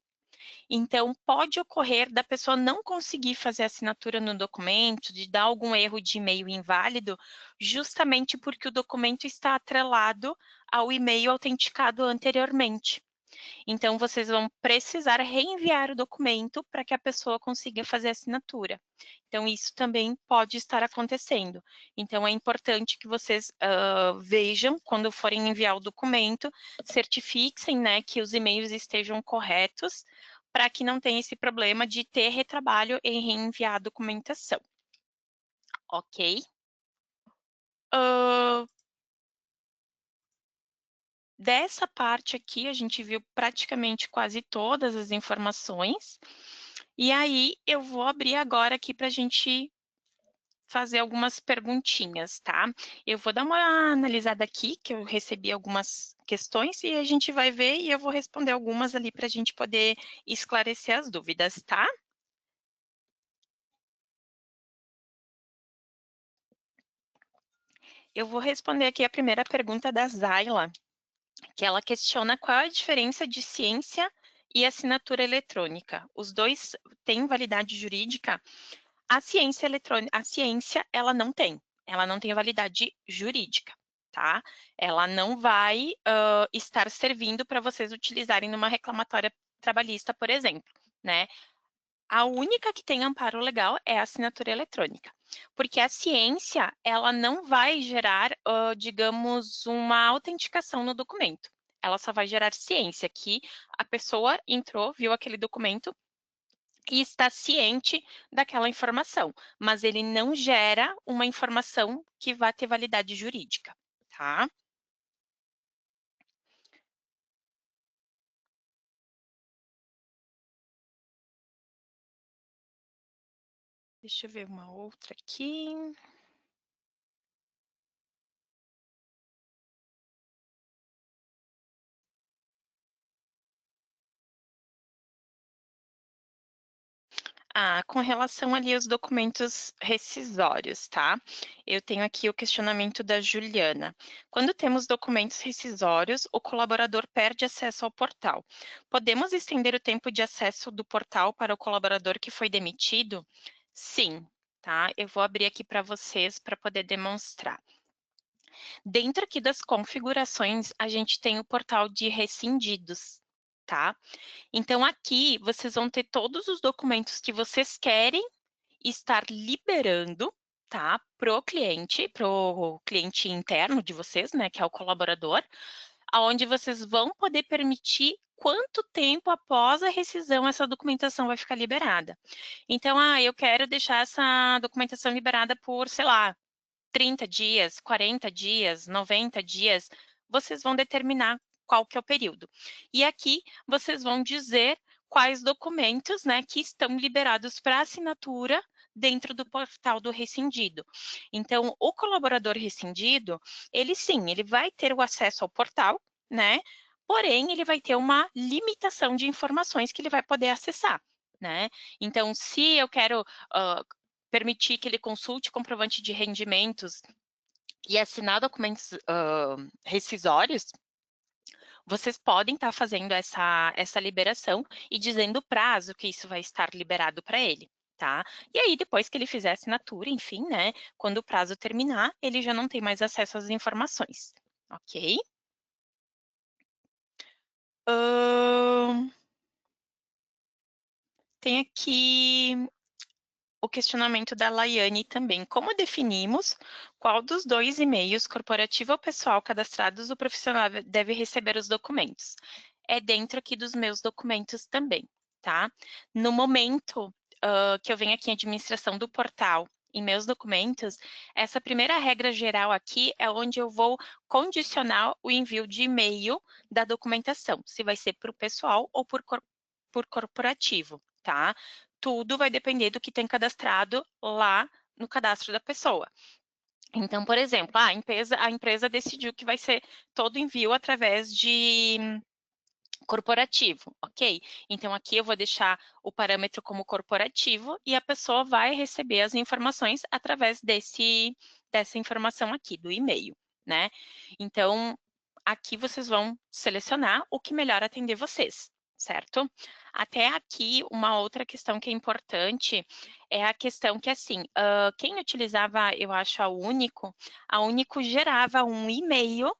Então, pode ocorrer da pessoa não conseguir fazer a assinatura no documento, de dar algum erro de e-mail inválido, justamente porque o documento está atrelado ao e-mail autenticado anteriormente. Então, vocês vão precisar reenviar o documento para que a pessoa consiga fazer a assinatura. Então, isso também pode estar acontecendo. Então, é importante que vocês vejam, quando forem enviar o documento, certifiquem, né, que os e-mails estejam corretos, para que não tenha esse problema de ter retrabalho em reenviar a documentação. Ok? Dessa parte aqui, a gente viu praticamente quase todas as informações. E aí, eu vou abrir agora aqui para a gente fazer algumas perguntinhas, tá? Eu vou dar uma analisada aqui, que eu recebi algumas questões, e a gente vai ver e eu vou responder algumas ali para a gente poder esclarecer as dúvidas, tá? Eu vou responder aqui a primeira pergunta da Zaila, que ela questiona qual é a diferença de ciência e assinatura eletrônica. Os dois têm validade jurídica? A ciência eletrônica, a ciência, ela não tem validade jurídica, tá? Ela não vai estar servindo para vocês utilizarem numa reclamatória trabalhista, por exemplo, né? A única que tem amparo legal é a assinatura eletrônica, porque a ciência, ela não vai gerar, digamos, uma autenticação no documento. Ela só vai gerar ciência, que a pessoa entrou, viu aquele documento e está ciente daquela informação, mas ele não gera uma informação que vá ter validade jurídica, tá? Deixa eu ver uma outra aqui. Com relação ali aos documentos rescisórios, tá? Eu tenho aqui o questionamento da Juliana. Quando temos documentos rescisórios, o colaborador perde acesso ao portal. Podemos estender o tempo de acesso do portal para o colaborador que foi demitido? Sim, tá? Eu vou abrir aqui para vocês para poder demonstrar. Dentro aqui das configurações, a gente tem o portal de rescindidos, tá? Então, aqui vocês vão ter todos os documentos que vocês querem estar liberando, tá? Pro cliente interno de vocês, né? Que é o colaborador, aonde vocês vão poder permitir quanto tempo após a rescisão essa documentação vai ficar liberada. Então, eu quero deixar essa documentação liberada por, sei lá, 30 dias, 40 dias, 90 dias, vocês vão determinar qual que é o período. E aqui vocês vão dizer quais documentos, né, que estão liberados para assinatura dentro do portal do rescindido. Então, o colaborador rescindido, ele sim, ele vai ter o acesso ao portal, né? Porém, ele vai ter uma limitação de informações que ele vai poder acessar, né? Então, se eu quero permitir que ele consulte comprovante de rendimentos e assinar documentos rescisórios, vocês podem estar fazendo essa liberação e dizendo o prazo que isso vai estar liberado para ele, tá? E aí, depois que ele fizer a assinatura, enfim, né? Quando o prazo terminar, ele já não tem mais acesso às informações, ok? Tem aqui o questionamento da Laiane também. Como definimos qual dos dois e-mails, corporativo ou pessoal, cadastrados o profissional deve receber os documentos? É dentro aqui dos meus documentos também, tá? No momento que eu venho aqui em administração do portal, em meus documentos, essa primeira regra geral aqui é onde eu vou condicionar o envio de e-mail da documentação, se vai ser para o pessoal ou por corporativo, tá? Tudo vai depender do que tem cadastrado lá no cadastro da pessoa. Então, por exemplo, a empresa decidiu que vai ser todo envio através de corporativo, ok? Então, aqui eu vou deixar o parâmetro como corporativo e a pessoa vai receber as informações através dessa informação aqui, do e-mail, né? Então, aqui vocês vão selecionar o que melhor atender vocês, certo? Até aqui, uma outra questão que é importante é a questão que, assim, quem utilizava, eu acho, a Único gerava um e-mail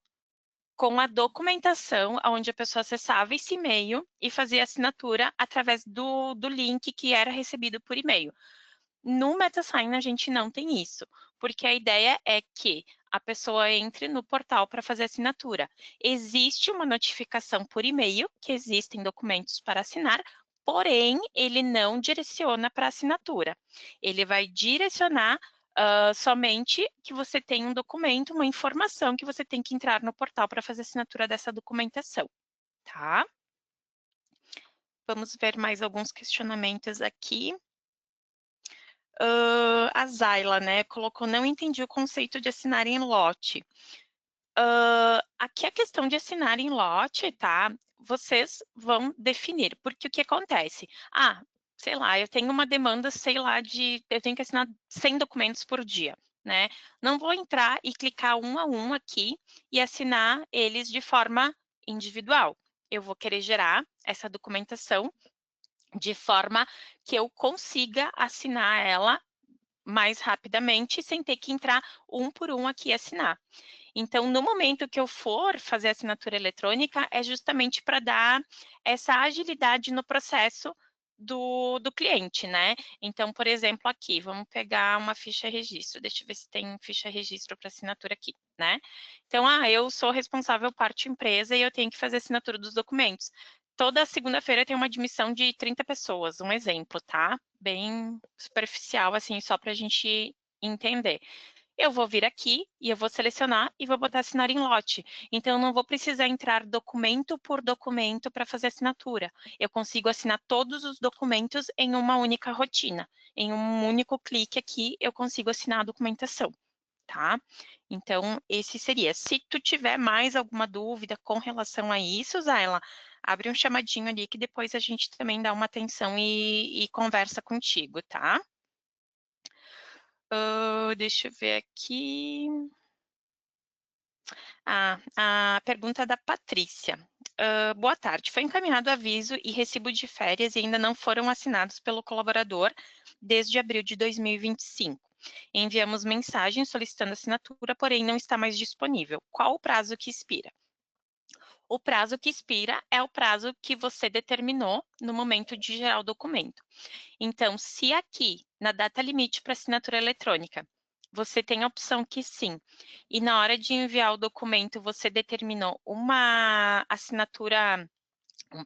com a documentação, onde a pessoa acessava esse e-mail e fazia assinatura através do link que era recebido por e-mail. No MetaSign, a gente não tem isso, porque a ideia é que a pessoa entre no portal para fazer assinatura. Existe uma notificação por e-mail que existem documentos para assinar, porém, ele não direciona para assinatura. Ele vai direcionar somente que você tem um documento, uma informação que você tem que entrar no portal para fazer assinatura dessa documentação, tá? Vamos ver mais alguns questionamentos aqui. A Zayla, né, colocou, não entendi o conceito de assinar em lote. Aqui a questão de assinar em lote, tá? Vocês vão definir, porque o que acontece? Sei lá, eu tenho uma demanda, sei lá, eu tenho que assinar 100 documentos por dia, né? Não vou entrar e clicar um a um aqui e assinar eles de forma individual. Eu vou querer gerar essa documentação de forma que eu consiga assinar ela mais rapidamente, sem ter que entrar um por um aqui e assinar. Então, no momento que eu for fazer assinatura eletrônica, é justamente para dar essa agilidade no processo do cliente, né? Então, por exemplo, aqui, vamos pegar uma ficha registro. Deixa eu ver se tem ficha registro para assinatura aqui, né? Então, eu sou responsável parte empresa e eu tenho que fazer assinatura dos documentos. Toda segunda-feira tem uma admissão de 30 pessoas, um exemplo, tá? Bem superficial, assim, só para a gente entender. Eu vou vir aqui e eu vou selecionar e vou botar assinar em lote. Então, eu não vou precisar entrar documento por documento para fazer assinatura. Eu consigo assinar todos os documentos em uma única rotina. Em um único clique aqui, eu consigo assinar a documentação, tá? Então, esse seria. Se tu tiver mais alguma dúvida com relação a isso, Zaila, abre um chamadinho ali que depois a gente também dá uma atenção e conversa contigo, tá? Deixa eu ver aqui. A pergunta da Patrícia. Boa tarde. Foi encaminhado aviso e recibo de férias e ainda não foram assinados pelo colaborador desde abril de 2025. Enviamos mensagem solicitando assinatura, porém não está mais disponível. Qual o prazo que expira? O prazo que expira é o prazo que você determinou no momento de gerar o documento. Então, se aqui, na data limite para assinatura eletrônica, você tem a opção que sim, e na hora de enviar o documento você determinou uma assinatura,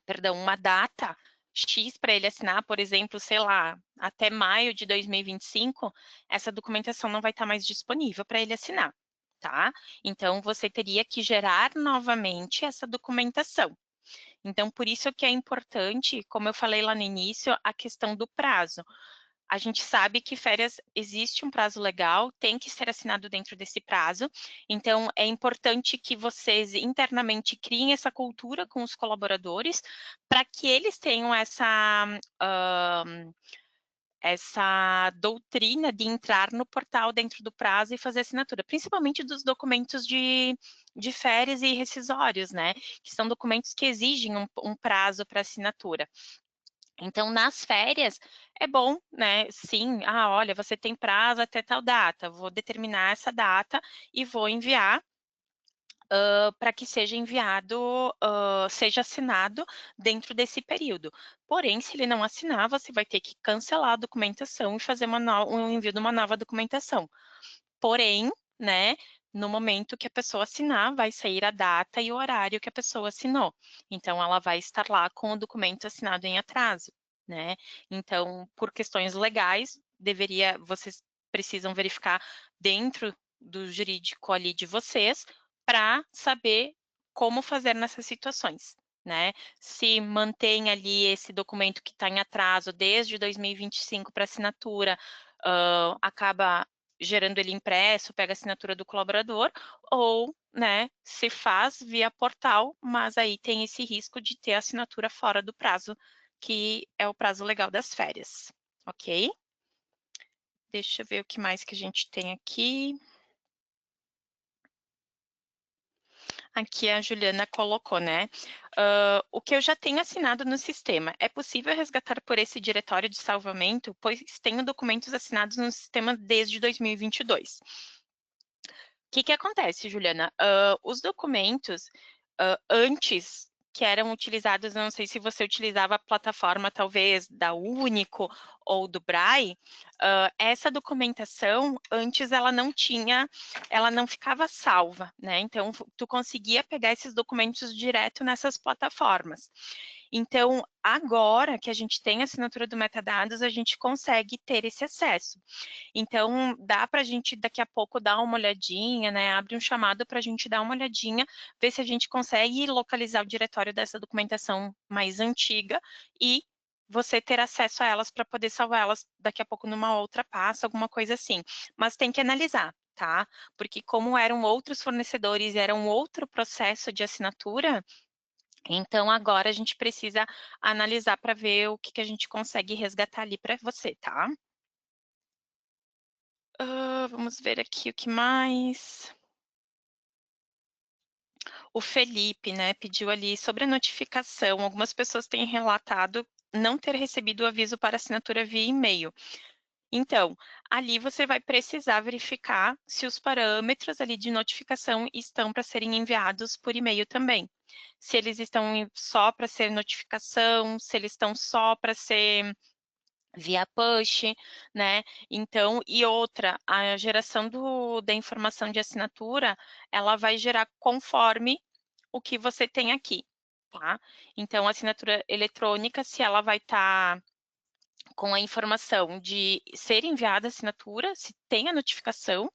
perdão, uma data X para ele assinar, por exemplo, sei lá, até maio de 2025, essa documentação não vai estar mais disponível para ele assinar, tá? Então, você teria que gerar novamente essa documentação. Então, por isso que é importante, como eu falei lá no início, a questão do prazo. A gente sabe que férias existe um prazo legal, tem que ser assinado dentro desse prazo. Então, é importante que vocês internamente criem essa cultura com os colaboradores para que eles tenham essa doutrina de entrar no portal dentro do prazo e fazer assinatura, principalmente dos documentos de férias e rescisórios, né? Que são documentos que exigem um prazo para assinatura. Então, nas férias, é bom, né? Sim, olha, você tem prazo até tal data, vou determinar essa data e vou enviar para que seja enviado, seja assinado dentro desse período. Porém, se ele não assinar, você vai ter que cancelar a documentação e fazer um envio de uma nova documentação. Porém, né, no momento que a pessoa assinar, vai sair a data e o horário que a pessoa assinou. Então, ela vai estar lá com o documento assinado em atraso, né? Então, por questões legais, vocês precisam verificar dentro do jurídico ali de vocês para saber como fazer nessas situações, né? Se mantém ali esse documento que está em atraso desde 2025 para assinatura, acaba gerando ele impresso, pega a assinatura do colaborador, ou, né, se faz via portal, mas aí tem esse risco de ter a assinatura fora do prazo, que é o prazo legal das férias, ok? Deixa eu ver o que mais que a gente tem aqui. Aqui a Juliana colocou, né? O que eu já tenho assinado no sistema, é possível resgatar por esse diretório de salvamento, pois tenho documentos assinados no sistema desde 2022. O que acontece, Juliana? Os documentos, antes que eram utilizados, não sei se você utilizava a plataforma, talvez, da Único ou do Braille, essa documentação, antes ela não ficava salva, né? Então, tu conseguia pegar esses documentos direto nessas plataformas. Então, agora que a gente tem a assinatura do metadados, a gente consegue ter esse acesso. Então, dá para a gente daqui a pouco dar uma olhadinha, né? Abre um chamado para a gente dar uma olhadinha, ver se a gente consegue localizar o diretório dessa documentação mais antiga e você ter acesso a elas para poder salvar elas daqui a pouco numa outra pasta, alguma coisa assim. Mas tem que analisar, tá? Porque como eram outros fornecedores, era um outro processo de assinatura, então agora a gente precisa analisar para ver o que a gente consegue resgatar ali para você, tá? Vamos ver aqui o que mais. O Felipe, né, pediu ali sobre a notificação. Algumas pessoas têm relatado não ter recebido o aviso para assinatura via e-mail. Então, ali você vai precisar verificar se os parâmetros ali de notificação estão para serem enviados por e-mail também. Se eles estão só para ser notificação, se eles estão só para ser via push, né? Então, e outra, a geração da informação de assinatura, ela vai gerar conforme o que você tem aqui, tá? Então, a assinatura eletrônica, se ela vai estar com a informação de ser enviada a assinatura, se tem a notificação,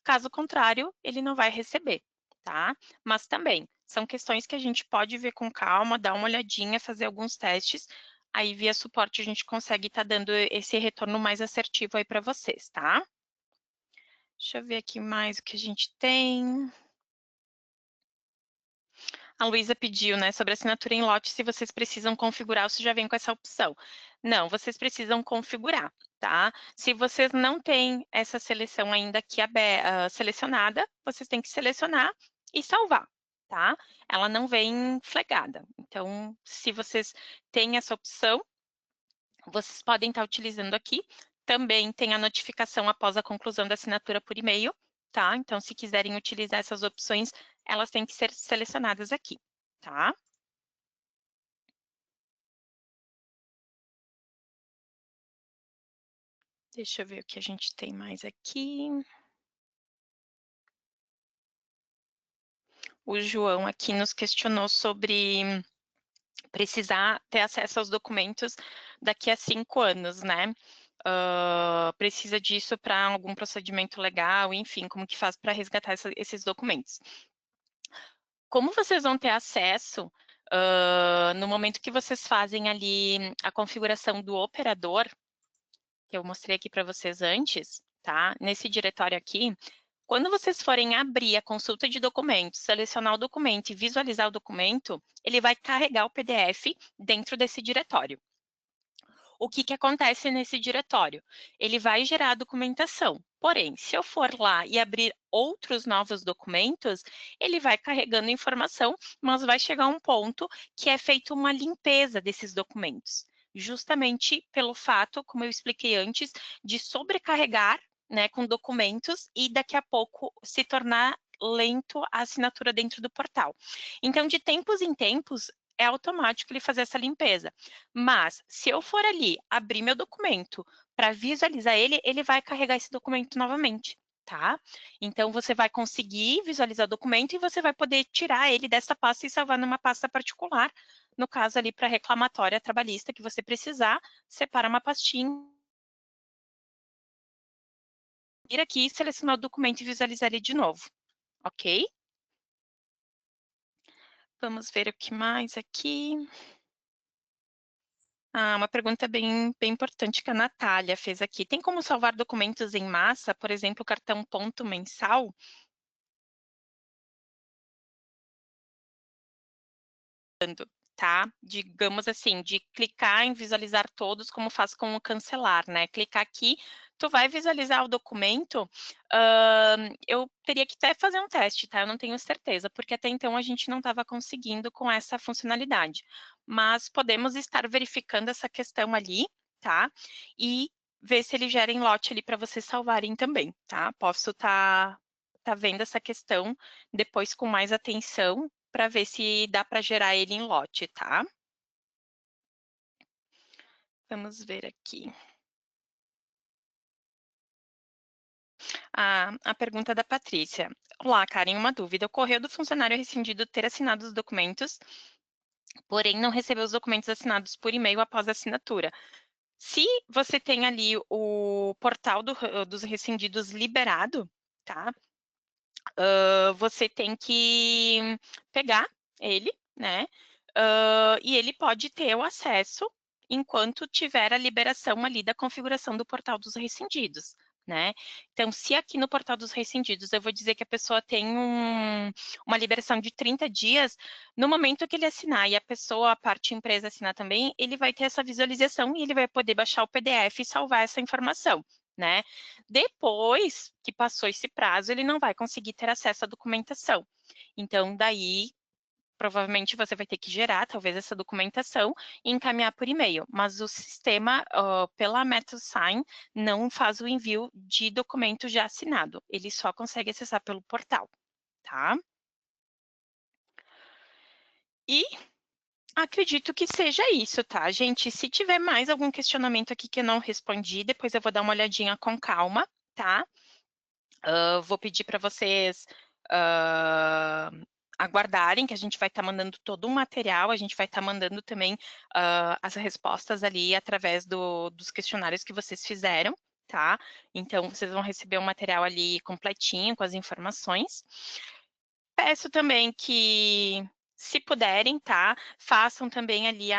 caso contrário, ele não vai receber, tá? Mas também, são questões que a gente pode ver com calma, dar uma olhadinha, fazer alguns testes, aí via suporte a gente consegue estar dando esse retorno mais assertivo aí para vocês, tá? Deixa eu ver aqui mais o que a gente tem. A Luísa pediu, né, sobre assinatura em lote, se vocês precisam configurar ou se já vem com essa opção. Não, vocês precisam configurar, tá? Se vocês não têm essa seleção ainda aqui selecionada, vocês têm que selecionar e salvar, tá? Ela não vem flegada. Então, se vocês têm essa opção, vocês podem estar utilizando aqui. Também tem a notificação após a conclusão da assinatura por e-mail, tá? Então, se quiserem utilizar essas opções, elas têm que ser selecionadas aqui, tá? Deixa eu ver o que a gente tem mais aqui. O João aqui nos questionou sobre precisar ter acesso aos documentos daqui a 5 anos, né? Precisa disso para algum procedimento legal, enfim, como que faz para resgatar esses documentos. Como vocês vão ter acesso no momento que vocês fazem ali a configuração do operador, que eu mostrei aqui para vocês antes, tá? Nesse diretório aqui, quando vocês forem abrir a consulta de documentos, selecionar o documento e visualizar o documento, ele vai carregar o PDF dentro desse diretório. O que acontece nesse diretório? Ele vai gerar a documentação. Porém, se eu for lá e abrir outros novos documentos, ele vai carregando informação, mas vai chegar um ponto que é feita uma limpeza desses documentos. Justamente pelo fato, como eu expliquei antes, de sobrecarregar, né, com documentos e daqui a pouco se tornar lento a assinatura dentro do portal. Então, de tempos em tempos, é automático ele fazer essa limpeza. Mas, se eu for ali, abrir meu documento para visualizar ele, ele vai carregar esse documento novamente, tá? Então, você vai conseguir visualizar o documento e você vai poder tirar ele dessa pasta e salvar numa pasta particular. No caso ali, para reclamatória trabalhista que você precisar, separa uma pastinha, ir aqui, selecionar o documento e visualizar ele de novo, ok? Vamos ver o que mais aqui. Uma pergunta bem importante que a Natália fez aqui. Tem como salvar documentos em massa, por exemplo, cartão ponto mensal? Tá? Digamos assim, de clicar em visualizar todos, como faz com o cancelar, né? Clicar aqui, tu vai visualizar o documento, eu teria que até fazer um teste, tá? Eu não tenho certeza, porque até então a gente não estava conseguindo com essa funcionalidade. Mas podemos estar verificando essa questão ali, tá? E ver se ele gera em lote ali para vocês salvarem também, tá? Posso tá vendo essa questão depois com mais atenção para ver se dá para gerar ele em lote, tá? Vamos ver aqui. A pergunta da Patrícia. Olá, Karen, uma dúvida. Ocorreu do funcionário rescindido ter assinado os documentos, porém não recebeu os documentos assinados por e-mail após a assinatura. Se você tem ali o portal dos rescindidos liberado, tá? Você tem que pegar ele, né? E ele pode ter o acesso enquanto tiver a liberação ali da configuração do portal dos rescindidos, né? Então, se aqui no portal dos rescindidos eu vou dizer que a pessoa tem uma liberação de 30 dias, no momento que ele assinar e a pessoa, a parte empresa assinar também, ele vai ter essa visualização e ele vai poder baixar o PDF e salvar essa informação, né? Depois que passou esse prazo, ele não vai conseguir ter acesso à documentação. Então, daí, provavelmente você vai ter que gerar, talvez, essa documentação e encaminhar por e-mail. Mas o sistema, pela MetaSign, não faz o envio de documento já assinado. Ele só consegue acessar pelo portal, tá? E acredito que seja isso, tá, gente? Se tiver mais algum questionamento aqui que eu não respondi, depois eu vou dar uma olhadinha com calma, tá? Vou pedir para vocês aguardarem, que a gente vai estar mandando todo um material, a gente vai estar mandando também as respostas ali através dos questionários que vocês fizeram, tá? Então, vocês vão receber um material ali completinho, com as informações. Peço também que, se puderem, tá, façam também ali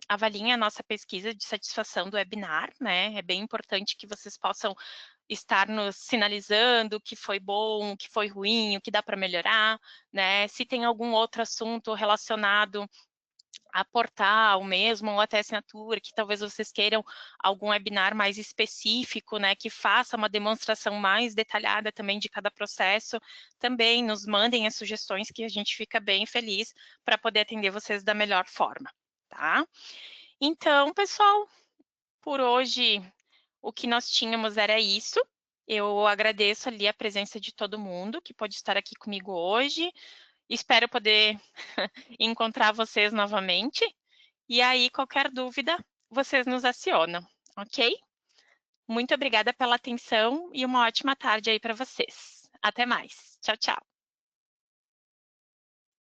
avaliem a nossa pesquisa de satisfação do webinar, né? É bem importante que vocês possam estar nos sinalizando o que foi bom, o que foi ruim, o que dá para melhorar, né? Se tem algum outro assunto relacionado a portal mesmo, ou até assinatura, que talvez vocês queiram algum webinar mais específico, né, que faça uma demonstração mais detalhada também de cada processo, também nos mandem as sugestões que a gente fica bem feliz para poder atender vocês da melhor forma, tá? Então, pessoal, por hoje o que nós tínhamos era isso. Eu agradeço ali a presença de todo mundo que pode estar aqui comigo hoje. Espero poder encontrar vocês novamente. E aí, qualquer dúvida, vocês nos acionam, ok? Muito obrigada pela atenção e uma ótima tarde aí para vocês. Até mais. Tchau, tchau.